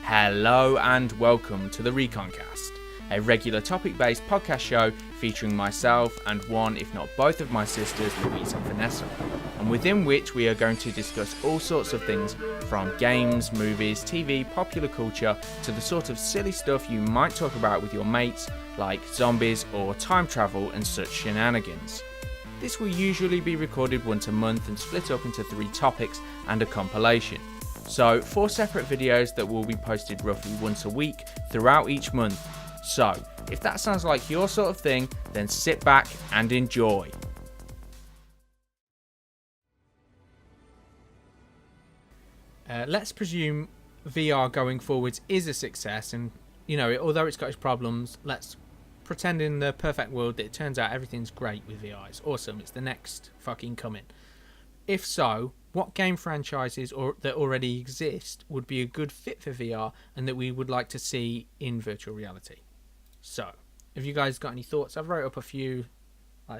Hello and welcome to the Recon Cast, a regular topic-based podcast show featuring myself and one, if not both of my sisters, Louise and Vanessa, and within which we are going to discuss all sorts of things from games, movies, TV, popular culture, to the sort of silly stuff you might talk about with your mates, like zombies or time travel and such shenanigans. This will usually be recorded once a month and split up into 3 topics and a compilation. So 4 separate videos that will be posted roughly once a week throughout each month. So if that sounds like your sort of thing, then sit back and enjoy. Let's presume VR going forwards is a success, and although it's got its problems, let's pretend in the perfect world that it turns out everything's great with VR. It's awesome. It's the next fucking coming. If so, what game franchises that already exist would be a good fit for VR and that we would like to see in virtual reality? So, have you guys got any thoughts? I've wrote up a few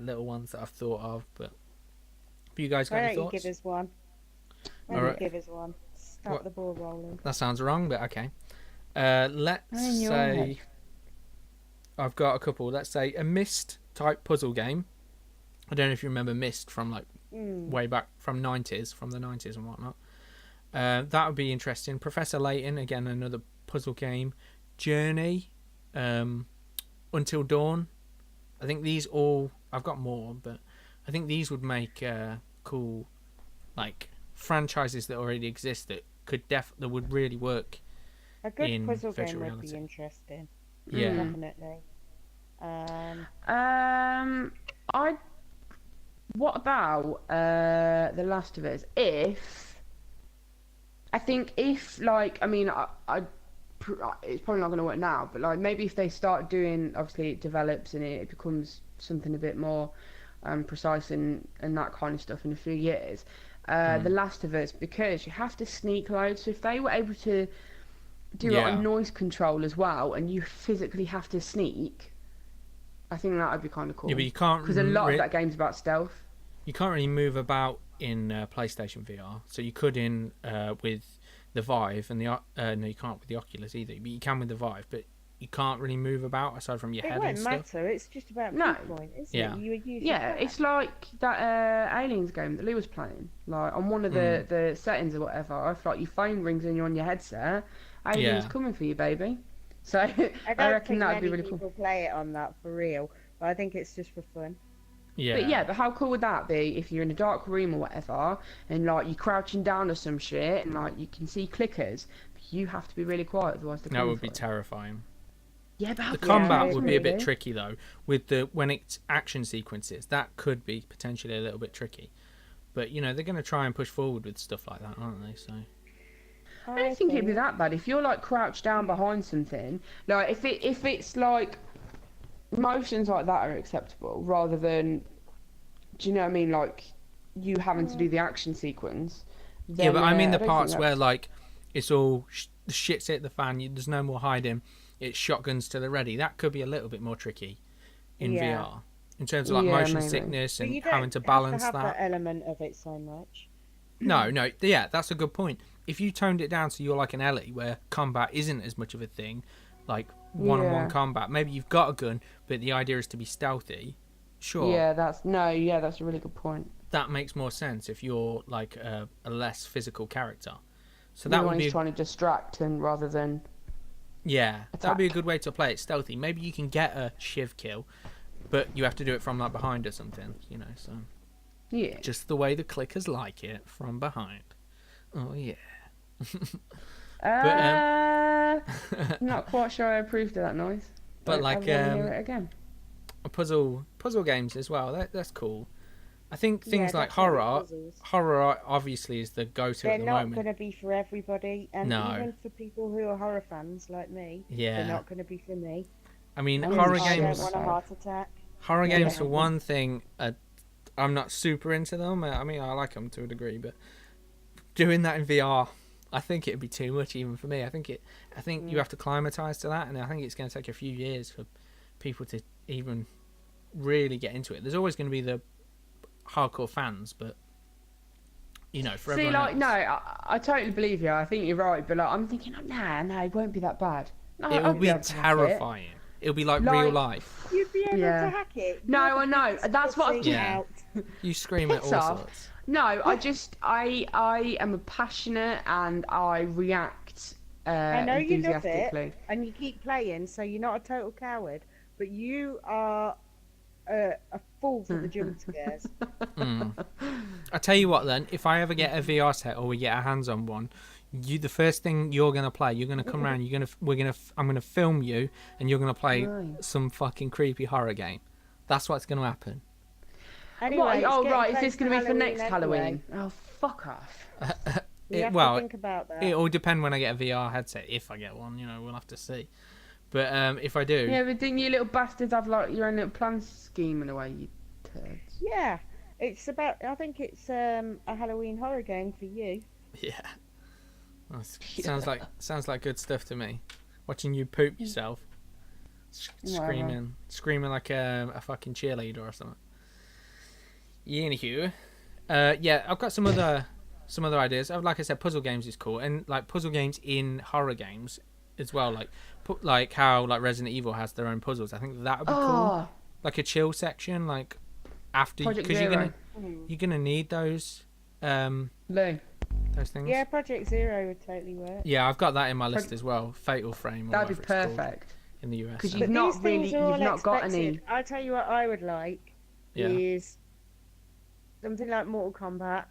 little ones that I've thought of, but have you guys got any thoughts? Give us one. Give us one. Start the ball rolling. That sounds wrong, but okay. Let's say I've got a couple. Let's say a Myst type puzzle game. I don't know if you remember Myst from way back from the 90s and whatnot. That would be interesting. Professor Layton, again, another puzzle game. Journey, Until Dawn. I think these all, I've got more, but I think these would make cool franchises that already exist that that would really work. A good in puzzle virtual game reality. would be interesting. Yeah, Definitely. What about The Last of Us? I it's probably not going to work now, but maybe if they start doing, obviously it develops and it becomes something a bit more precise and that kind of stuff in a few years. The Last of Us, because you have to sneak loads, so if they were able to do a noise control as well, and you physically have to sneak, I think that would be kind of cool. Yeah, but you can't, because a lot of that game's about stealth. You can't really move about in PlayStation VR, so you could with the Vive and the no, you can't with the Oculus either. But you can with the Vive, but you can't really move about aside from your head and stuff. It won't matter. It's just about point, isn't it? You would use it's like that Aliens game that Lee was playing. On one of the settings or whatever, if your phone rings and you're on your headset, Aliens coming for you, baby. So I reckon that would be really cool. People play it on that for real, but I think it's just for fun. Yeah. But how cool would that be if you're in a dark room or whatever, and you're crouching down or some shit, and you can see clickers, but you have to be really quiet, otherwise that would be terrifying. Yeah, but the combat would be a bit tricky though. When it's action sequences, that could be potentially a little bit tricky. But they're going to try and push forward with stuff like that, aren't they? So I don't think it'd be that bad if you're crouched down behind something. If it's motions like that are acceptable, rather than, do you know what I mean? You having to do the action sequence. Yeah, but I mean the parts where it's all the shit's hit the fan. There's no more hiding. It's shotguns to the ready. That could be a little bit more tricky in VR in terms of motion sickness and having to balance that. That element of it so much. No, yeah, that's a good point. If you toned it down so you're like an Ellie, where combat isn't as much of a thing, one-on-one combat. Maybe you've got a gun, but the idea is to be stealthy. Sure. Yeah, that's a really good point. That makes more sense if you're a less physical character. So that would be trying to distract and rather than. Yeah, that would be a good way to play it stealthy. Maybe you can get a shiv kill, but you have to do it from behind or something. So. Yeah. Just the way the clickers like it, from behind. Oh yeah. I'm not quite sure I approved of that noise. But I hear it again. Puzzle games as well. That's cool. I think things like horror obviously is the go-to at the moment. They're not going to be for everybody, and even for people who are horror fans like me, they're not going to be for me. I mean, horror games. I don't want a heart attack. Horror games, for one thing, I'm not super into them. I mean, I like them to a degree, but doing that in VR, I think it'd be too much even for me. I think you have to climatize to that, and I think it's going to take a few years for people to even really get into it. There's always going to be the hardcore fans, but you know, for See, everyone like, else. no, I totally believe you. I think you're right, but like, I'm thinking, no, it won't be that bad. No, It will be terrifying. It'll be like real life. You'd be able to hack it. No, I know. That's what I've just... Yeah. You scream at all sorts. No, I am a passionate and I react I know you love enthusiastically. it, and you keep playing, so you're not a total coward, but you are a fool for the jump scares. I tell you what, then, if I ever get a VR set or we get our hands on one, the first thing you're gonna play, you're gonna come around, I'm gonna film you, and you're gonna play some fucking creepy horror game. That's what's gonna happen. Anyway, right, is this gonna be for next Halloween? Oh, fuck off. You have to think about that. It all depend when I get a VR headset. If I get one, we'll have to see. But if I do, yeah, but didn't you little bastards have like your own little plan scheme in a way, you turds? Yeah, it's about. I think it's a Halloween horror game for you. Yeah. Well, sounds like good stuff to me. Watching you poop yourself, screaming like a fucking cheerleader or something. Anywho, yeah, I've got some other ideas. Like I said, puzzle games is cool, and like puzzle games in horror games as well. Like how like Resident Evil has their own puzzles. I think that would be cool. Like a chill section, like after, because you're gonna need those. Those things. Yeah, Project Zero would totally work. Yeah, I've got that in my list as well. Fatal Frame. That'd be perfect in the US. Because you've not got any. I'll tell you what I would like is something like Mortal Kombat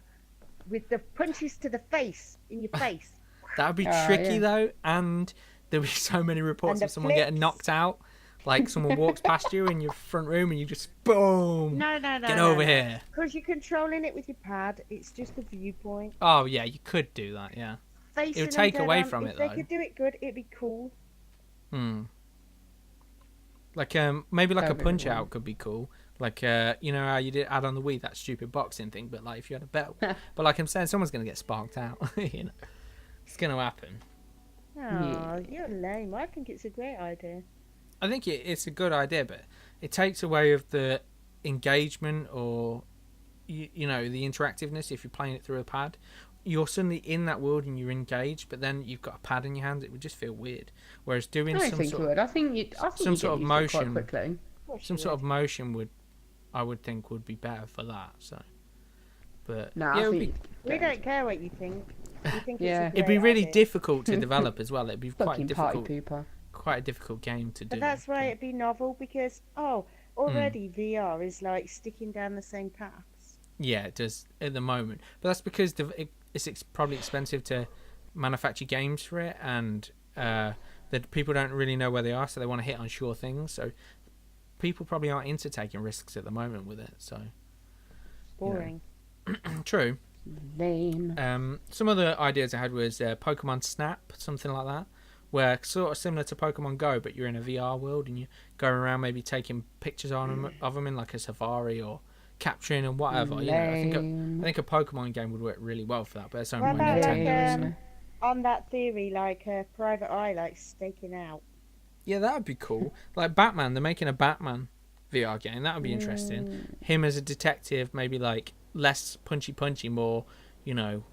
with the punches to the face in your face. That'd be tricky though, and there'll be so many reports of someone getting knocked out. Like someone walks past you in your front room and you just boom. No. Get over here. Because you're controlling it with your pad. It's just a viewpoint. Oh yeah, you could do that. Yeah. It would take away from it though. If they could do it good, it'd be cool. Like maybe like a punch out could be cool. Like you know how you did add on the Wii that stupid boxing thing, but like if you had a belt. But like I'm saying, someone's gonna get sparked out. It's gonna happen. Oh, you're lame. I think it's a great idea. I think it's a good idea, but it takes away of the engagement or you know, the interactiveness. If you're playing it through a pad, you're suddenly in that world and you're engaged, but then you've got a pad in your hand. It would just feel weird. Whereas doing some sort of motion I would think would be better for that. So, but we don't care what you think. We think it'd be really difficult to develop as well. It'd be quite difficult. Quite a difficult game to do. But that's why it'd be novel because already VR is like sticking down the same paths. Yeah, it does at the moment. But that's because it's probably expensive to manufacture games for it, and that people don't really know where they are, so they want to hit on sure things. So people probably aren't into taking risks at the moment with it. So boring. True. Lame. Some other ideas I had was Pokemon Snap, something like that, where sort of similar to Pokemon Go, but you're in a VR world and you go around maybe taking pictures of them in like a safari or capturing and whatever. You know, I think a Pokemon game would work really well for that, but it's only Nintendo. On that theory, like a private eye, like staking out. Yeah, that would be cool. Like Batman, they're making a Batman VR game. That would be interesting. Him as a detective, maybe like less punchy, more, you know,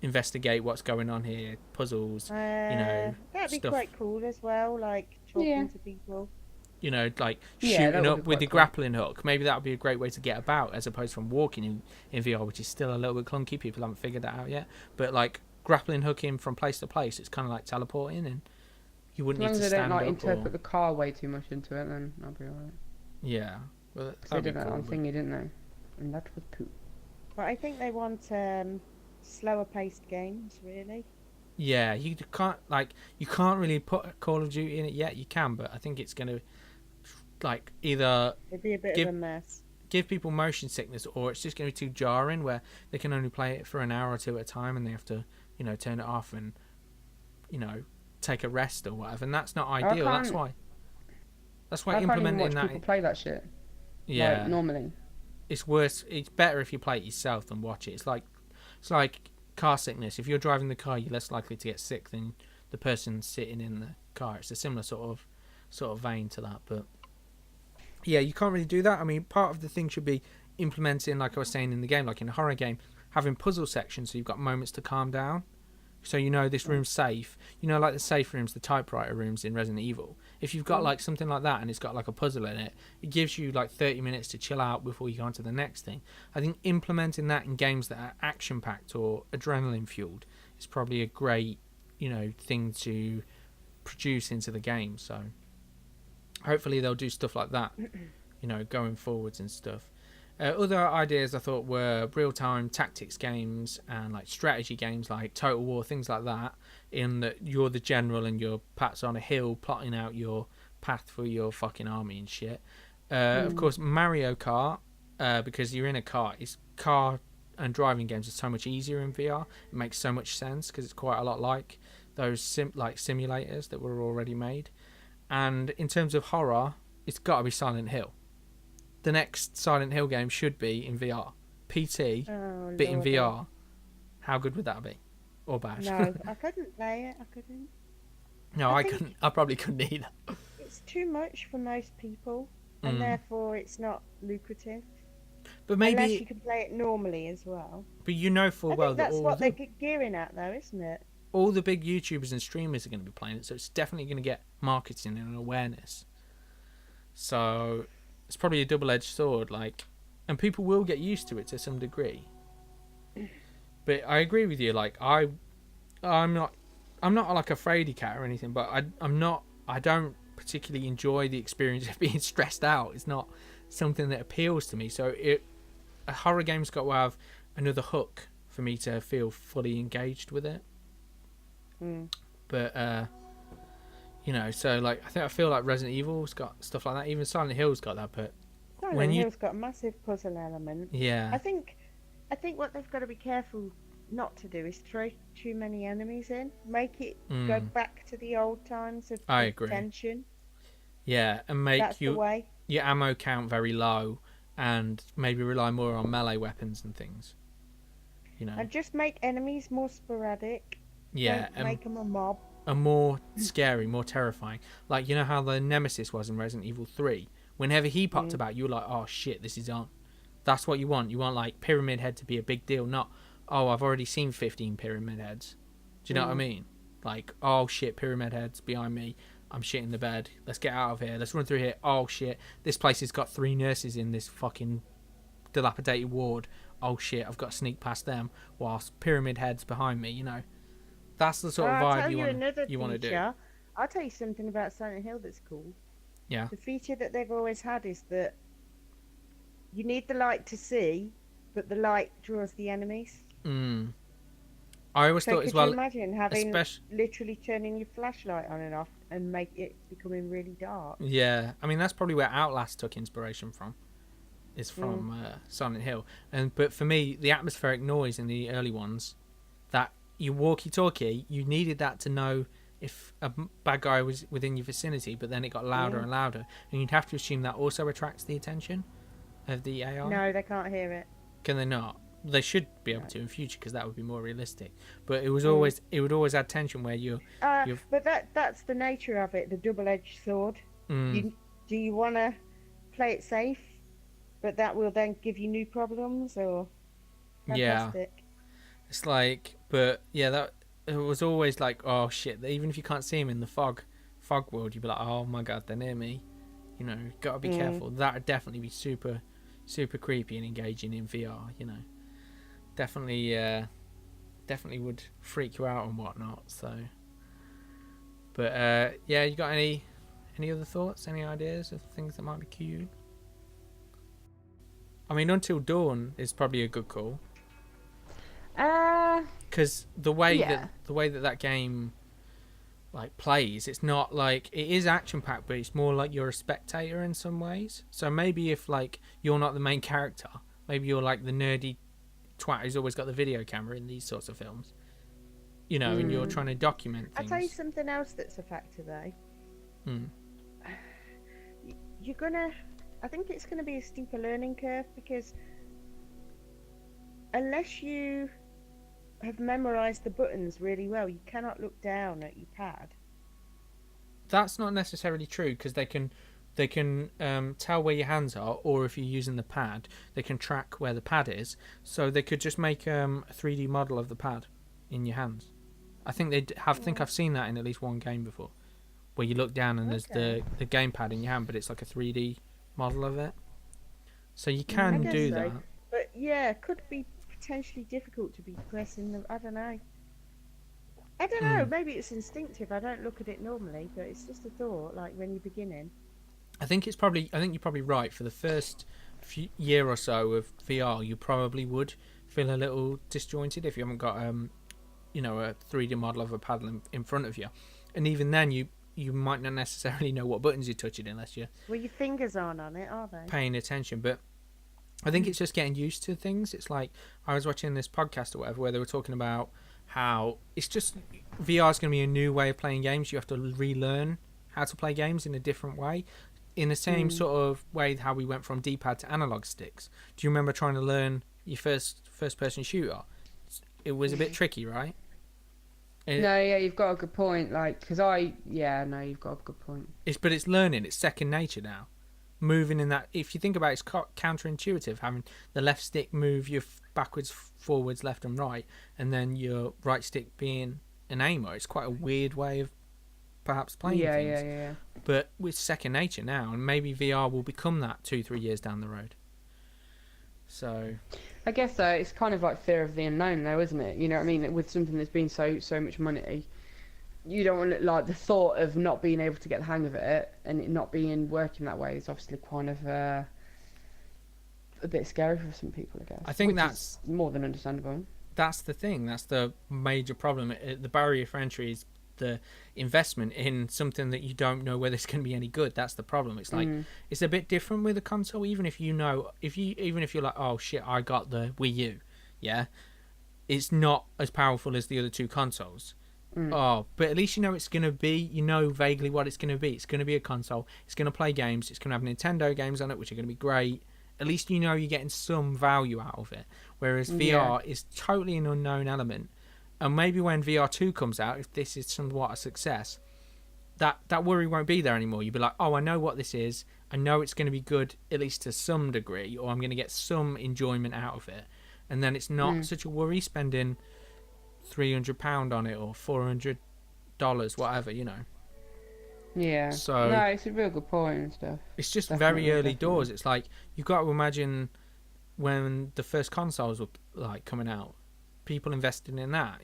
investigate what's going on here, puzzles, you know, that'd be quite cool as well, like talking to people. You know, like shooting up with the grappling hook. Maybe that would be a great way to get about, as opposed from walking in VR, which is still a little bit clunky. People haven't figured that out yet. But like grappling hooking from place to place, it's kind of like teleporting, and you wouldn't need to stand up. As long as they don't interpret the car way too much into it, then I'll be alright. Yeah, well, they did that on thingy, didn't they? And that was poop. But I think they want slower paced games, really. Yeah, you can't really put Call of Duty in it yet. You can, but I think it's going to like either it'd be a bit of a mess, give people motion sickness, or it's just going to be too jarring where they can only play it for an hour or two at a time and they have to, you know, turn it off and, you know, take a rest or whatever. And that's not ideal. That's why implementing that. People play that shit. Yeah, like, normally. It's worse. It's better if you play it yourself than watch it. It's like car sickness. If you're driving the car, you're less likely to get sick than the person sitting in the car. It's a similar sort of vein to that. But yeah, you can't really do that. I mean, part of the thing should be implementing, like I was saying in the game, like in a horror game, having puzzle sections so you've got moments to calm down. So you know this room's safe. You know, like the safe rooms, the typewriter rooms in Resident Evil. If you've got like something like that and it's got like a puzzle in it, it gives you like 30 minutes to chill out before you go on to the next thing. I think implementing that in games that are action-packed or adrenaline-fueled is probably a great, thing to produce into the game. So hopefully they'll do stuff like that, going forwards and stuff. Other ideas I thought were real-time tactics games and like strategy games like Total War, things like that, in that you're the general and you're perhaps on a hill plotting out your path for your fucking army and shit. Of course, Mario Kart, because you're in a car. Car and driving games are so much easier in VR. It makes so much sense because it's quite a lot like those simulators that were already made. And in terms of horror, it's got to be Silent Hill. The next Silent Hill game should be in VR. PT, but in VR. How good would that be? Or bad? No, I couldn't play it. I couldn't. No, I couldn't. I probably couldn't either. It's too much for most people, and therefore it's not lucrative. But maybe unless you can play it normally as well. But you know full well that that's what they're gearing at, though, isn't it? All the big YouTubers and streamers are going to be playing it, so it's definitely going to get marketing and awareness. So it's probably a double-edged sword, and people will get used to it to some degree. But I agree with you. I'm not like a fraidy cat or anything, but I don't particularly enjoy the experience of being stressed out. It's not something that appeals to me. So a horror game's got to have another hook for me to feel fully engaged with it. But I feel like Resident Evil's got stuff like that. Even Silent Hill's got that. But Silent Hill's got a massive puzzle element. Yeah. I think what they've got to be careful not to do is throw too many enemies in. Make it go back to the old times of tension. Yeah, and make your ammo count very low, and maybe rely more on melee weapons and things. And just make enemies more sporadic. Yeah, don't make them a mob. And more scary, more terrifying. Like, you know how the Nemesis was in Resident Evil 3? Whenever he popped about, you were like, oh shit, this is on. That's what you want. You want, Pyramid Head to be a big deal, not, oh, I've already seen 15 Pyramid Heads. Do you know what I mean? Like, oh shit, Pyramid Head's behind me. I'm shit in the bed. Let's get out of here. Let's run through here. Oh shit, this place has got 3 nurses in this fucking dilapidated ward. Oh shit, I've got to sneak past them whilst Pyramid Head's behind me, That's the sort of vibe you want to do. I'll tell you something about Silent Hill that's cool. Yeah. The feature that they've always had is that you need the light to see, but the light draws the enemies. I always thought as well. Could you imagine having literally turning your flashlight on and off and make it becoming really dark? Yeah, I mean that's probably where Outlast took inspiration from. Is from Silent Hill, but for me, the atmospheric noise in the early ones, that your walkie-talkie, you needed that to know if a bad guy was within your vicinity, but then it got louder and louder, and you'd have to assume that also attracts the attention of the AI. No, they can't hear it. Can they not? They should be able to in future because that would be more realistic. But it would always add tension where you're. But that's the nature of it, the double-edged sword. Do you want to play it safe, but that will then give you new problems, or? Fantastic. Yeah. It's that it was always like, oh shit, even if you can't see them in the fog world, you'd be like, oh my god, they're near me. Gotta be careful. That would definitely be super, super creepy and engaging in VR. Definitely would freak you out and whatnot. So, but you got any other thoughts, any ideas of things that might be cute? I mean, Until Dawn is probably a good call. Because the way that game plays, it's not like it is action packed, but it's more like you're a spectator in some ways. So maybe if you're not the main character, maybe you're the nerdy twat who's always got the video camera in these sorts of films, and you're trying to document things. I'll tell you something else that's a factor though. I think it's gonna be a steeper learning curve, because unless you have memorized the buttons really well, you cannot look down at your pad. That's not necessarily true, because they can they can tell where your hands are, or if you're using the pad, they can track where the pad is. So they could just make a 3D model of the pad in your hands. I think I've seen that in at least one game before, where you look down and there's the gamepad in your hand, but it's like a 3D model of it. So you can do that. But yeah, it could be potentially difficult to be pressing the. I don't know. Maybe it's instinctive. I don't look at it normally, but it's just a thought. Like when you're beginning. I think you're probably right. For the first year or so of VR, you probably would feel a little disjointed if you haven't got a 3D model of a paddle in front of you, and even then you might not necessarily know what buttons you're touching unless you're your fingers aren't on it, are they? Paying attention. But I think it's just getting used to things. It's like I was watching this podcast or whatever where they were talking about how it's just VR is going to be a new way of playing games. You have to relearn how to play games in a different way, in the same sort of way how we went from D-pad to analog sticks. Do you remember trying to learn your first person shooter? It was a bit tricky, right? You've got a good point. You've got a good point. It's learning. It's second nature now. Moving in that, if you think about it, it's counterintuitive, having the left stick move you backwards, forwards, left and right, and then your right stick being an aimer. It's quite a weird way of perhaps playing things. Yeah. But it's second nature now, and maybe VR will become that 2-3 years down the road. So I guess so. It's kind of like fear of the unknown, though, isn't it? You know what I mean? With something that's been so much money, you don't want like the thought of not being able to get the hang of it and it not being working that way is obviously kind of a bit scary for some people, I guess. I think that's more than understandable. That's the thing. That's the major problem. The barrier for entry is the investment in something that you don't know whether it's going to be any good. That's the problem. It's like it's a bit different with a console. Even if you're like, oh shit, I got the Wii U, yeah, it's not as powerful as the other two consoles. Oh, but at least you know it's going to be, vaguely what it's going to be. It's going to be a console. It's going to play games. It's going to have Nintendo games on it, which are going to be great. At least you're getting some value out of it. Whereas VR is totally an unknown element. And maybe when VR 2 comes out, if this is somewhat a success, that worry won't be there anymore. You'll be like, oh, I know what this is. I know it's going to be good, at least to some degree, or I'm going to get some enjoyment out of it. And then it's not such a worry spending £300 on it or $400, whatever, Yeah. So no, it's a real good point and stuff. It's just very early doors. It's like you've got to imagine when the first consoles were like coming out, people invested in that.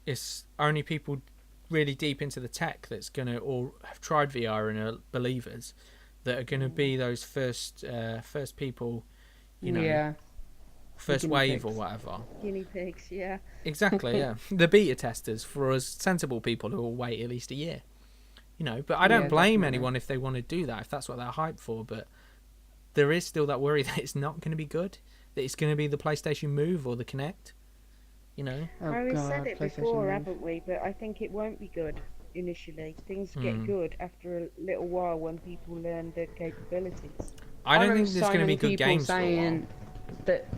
It's only people really deep into the tech that's gonna or have tried VR and are believers that are gonna be those first people. First wave or whatever. Guinea pigs, yeah. Exactly, yeah. The beta testers for us sensible people who will wait at least a year. But I don't blame anyone if they want to do that, if that's what they're hyped for. But there is still that worry that it's not going to be good, that it's going to be the PlayStation Move or the Kinect. We've said it before, haven't we? But I think it won't be good initially. Things get good after a little while when people learn the capabilities. I don't think there's going to be good games for a while. Saying that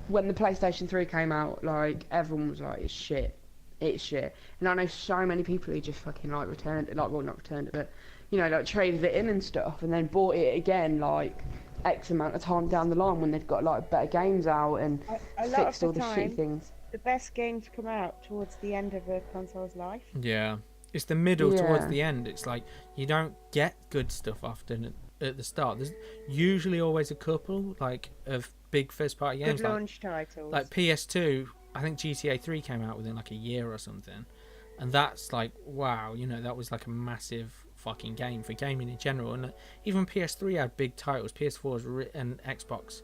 when the PlayStation 3 came out, like everyone was like, it's shit. And I know so many people who just fucking returned it, not returned it, but traded it in and stuff, and then bought it again X amount of time down the line when they'd got better games out and fixed all the shitty things. The best games come out towards the end of a console's life. Yeah, it's the middle towards the end. It's like you don't get good stuff often at the start. There's usually always a couple of big first party games, good launch titles, like PS2. I think GTA 3 came out within a year or something, and that's wow, that was a massive fucking game for gaming in general. And even PS3 had big titles. PS4 and Xbox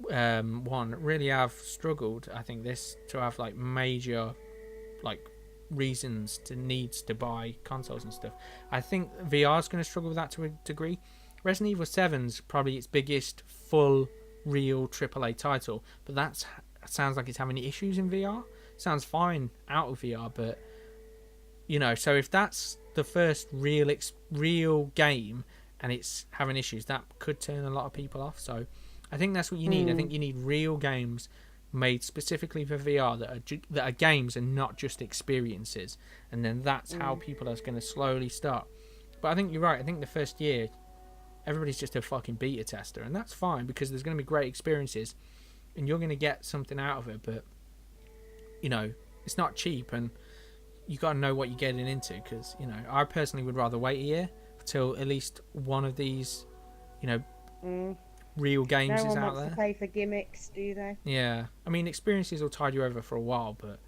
One really have struggled, I think, to have major reasons needs to buy consoles and stuff. I think VR is going to struggle with that to a degree. Resident Evil 7's probably its biggest full real AAA title, but that sounds like it's having issues in VR. Sounds fine out of VR, but so if that's the first real game and it's having issues, that could turn a lot of people off. So I think that's what you need. I think you need real games made specifically for VR that are games and not just experiences, and then that's how people are going to slowly start But I think you're right. I think the first year, everybody's just a fucking beta tester, and that's fine because there's going to be great experiences, and you're going to get something out of it. But you know, it's not cheap, and you got to know what you're getting into. Because you know, I personally would rather wait a year till at least one of these, you know, real games no is one out wants there. to pay for gimmicks, do they? Yeah, I mean, experiences will tide you over for a while, but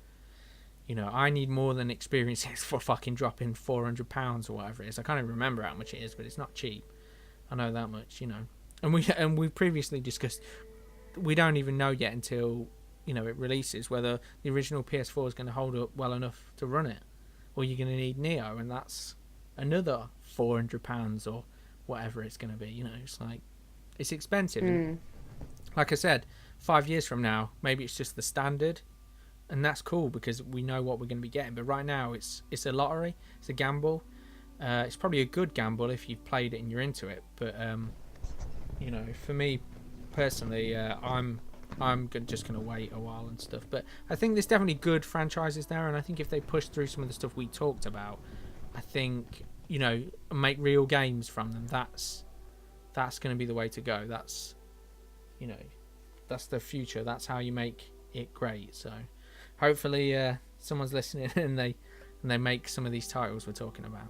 you know, I need more than experiences for fucking dropping £400 or whatever it is. I can't even remember how much it is, but it's not cheap. I know that much, you know. And we previously discussed, we don't even know yet until, you know, it releases whether the original PS4 is going to hold up well enough to run it, or you're going to need Neo, and that's another £400 or whatever it's going to be. You know, it's like, it's expensive. And like I said, 5 years from now, maybe it's just the standard, and that's cool because we know what we're going to be getting. But right now, it's a lottery, it's a gamble. It's probably a good gamble if you've played it and you're into it. But you know, for me personally, I'm just going to wait a while and stuff. But I think there's definitely good franchises there, and I think if they push through some of the stuff we talked about, I think, you know, make real games from them, that's going to be the way to go. That's, you know, that's the future. That's how you make it great. So hopefully someone's listening and they make some of these titles we're talking about.